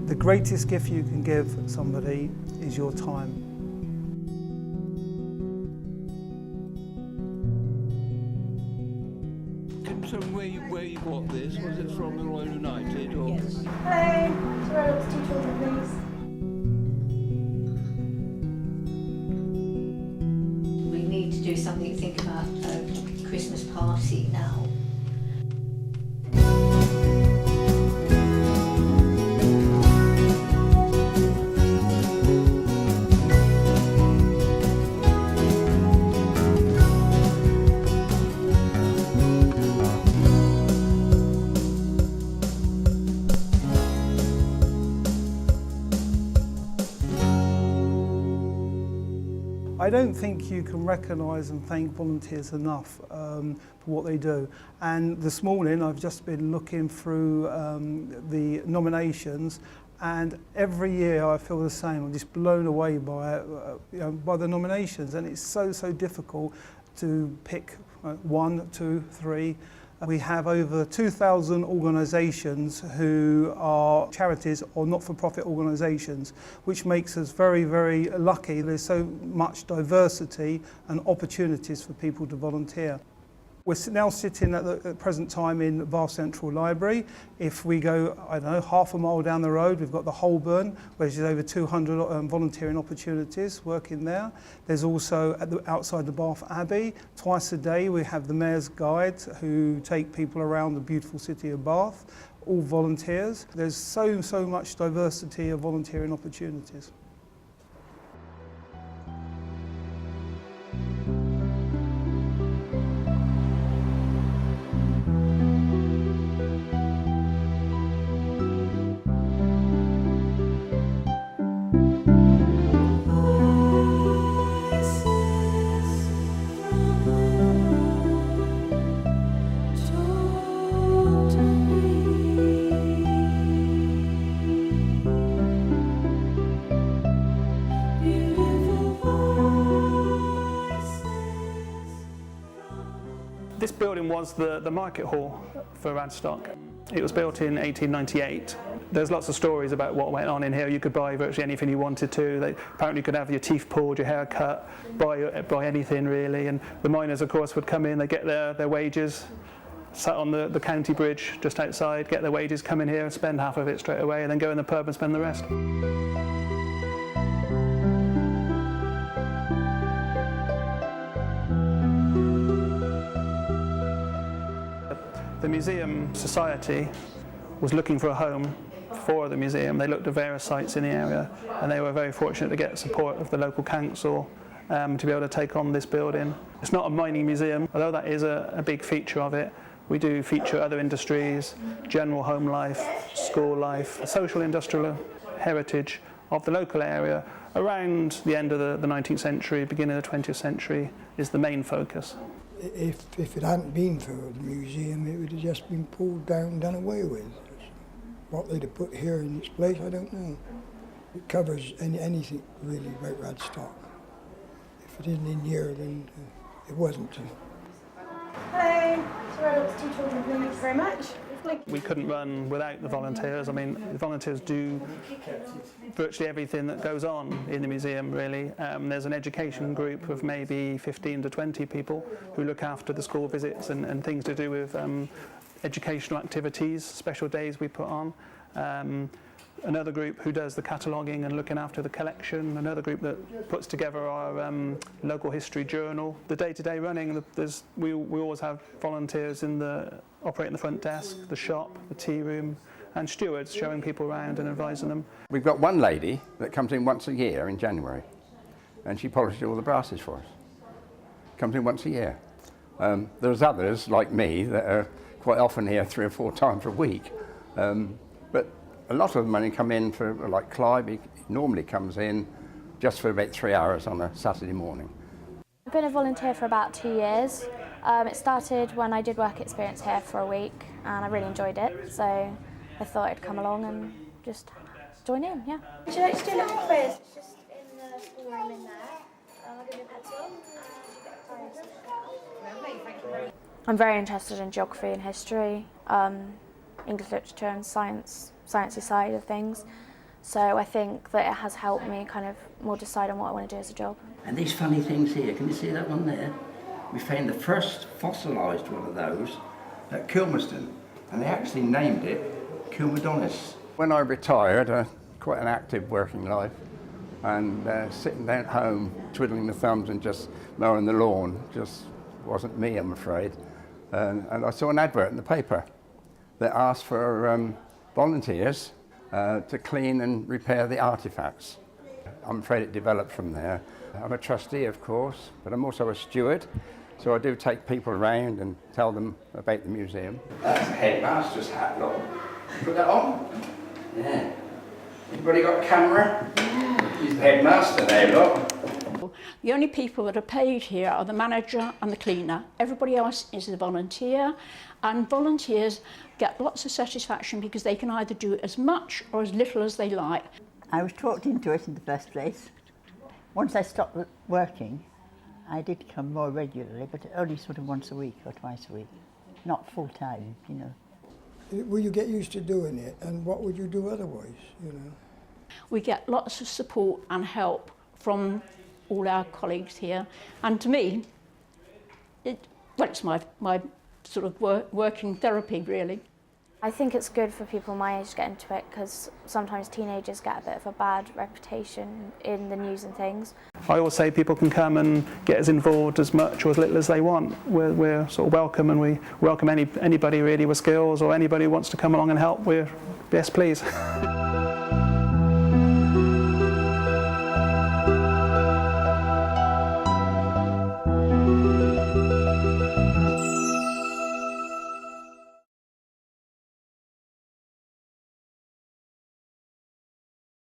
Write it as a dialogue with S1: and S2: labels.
S1: The greatest gift you can give somebody is your time.
S2: So where you bought this? Was it from the Royal United? Or?
S3: Yes. Hello, sorry, lots of 2 children, please.
S4: We need to do something, think about a Christmas party now.
S1: I don't think you can recognise and thank volunteers enough for what they do. And this morning I've just been looking through the nominations, and every year I feel the same. I'm just blown away by by the nominations, and it's so difficult to pick 1, 2, 3. We have over 2,000 organisations who are charities or not-for-profit organisations, which makes us very lucky. There's so much diversity and opportunities for people to volunteer. We're now sitting at the present time in Bath Central Library. If we go, I don't know, half a mile down the road, we've got the Holborn, which is over 200 volunteering opportunities working there. There's also outside the Bath Abbey, twice a day we have the Mayor's Guide who take people around the beautiful city of Bath, all volunteers. There's so much diversity of volunteering opportunities.
S5: This building was the market hall for Radstock. It was built in 1898. There's lots of stories about what went on in here. You could buy virtually anything you wanted to. Apparently you could have your teeth pulled, your hair cut, buy anything really. And the miners, of course, would come in, they get their wages, sat on the county bridge just outside, get their wages, come in here and spend half of it straight away, and then go in the pub and spend the rest. The Museum Society was looking for a home for the museum. They looked at various sites in the area, and they were very fortunate to get support of the local council to be able to take on this building. It's not a mining museum, although that is a big feature of it. We do feature other industries, general home life, school life, social industrial heritage of the local area around the end of the 19th century, beginning of the 20th century is the main focus.
S6: If it hadn't been for the museum, it would have just been pulled down and done away with. What they'd have put here in its place, I don't know. It covers anything really about Radstock. If it isn't in here, then it wasn't.
S3: Hello, sorry, lots of 2 children, thank you very much.
S5: We couldn't run without the volunteers. I mean, the volunteers do virtually everything that goes on in the museum, really. There's an education group of maybe 15 to 20 people who look after the school visits and things to do with educational activities, special days we put on. Another group who does the cataloguing and looking after the collection. Another group that puts together our local history journal. The day-to-day running, we always have volunteers operating the front desk, the shop, the tea room, and stewards showing people around and advising them.
S7: We've got one lady that comes in once a year in January, and she polishes all the brasses for us. Comes in once a year. There's others like me that are quite often here 3 or 4 times a week, but a lot of them only come in for, like Clive, he normally comes in just for about 3 hours on a Saturday morning.
S8: I've been a volunteer for about 2 years. It started when I did work experience here for a week, and I really enjoyed it, so I thought I'd come along and just join in, yeah.
S3: Would you like to do a little quiz? It's just in the school room in there. I'll give you a pencil and
S8: I'm very interested in geography and history, English literature and sciencey side of things. So I think that it has helped me kind of more decide on what I want to do as a job.
S7: And these funny things here, can you see that one there? We found the first fossilised one of those at Kilmerston, and they actually named it Kilmedonis. When I retired, quite an active working life, and sitting down at home, twiddling the thumbs and just mowing the lawn just wasn't me, I'm afraid. And I saw an advert in the paper that asked for volunteers to clean and repair the artefacts. I'm afraid it developed from there. I'm a trustee, of course, but I'm also a steward, so I do take people around and tell them about the museum. That's a headmaster's hat, look. Put that on? Yeah. Anybody got a camera? He's the headmaster there, look.
S9: The only people that are paid here are the manager and the cleaner. Everybody else is a volunteer, and volunteers get lots of satisfaction because they can either do as much or as little as they like.
S10: I was talked into it in the first place. Once I stopped working, I did come more regularly, but only sort of once a week or twice a week, not full time, you know.
S6: Will you get used to doing it, and what would you do otherwise, you know?
S9: We get lots of support and help from all our colleagues here, and to me, it's my sort of working therapy, really.
S8: I think it's good for people my age to get into it because sometimes teenagers get a bit of a bad reputation in the news and things.
S5: I always say people can come and get as involved as much or as little as they want. We're sort of welcome, and we welcome anybody really with skills, or anybody who wants to come along and help. We're yes, please.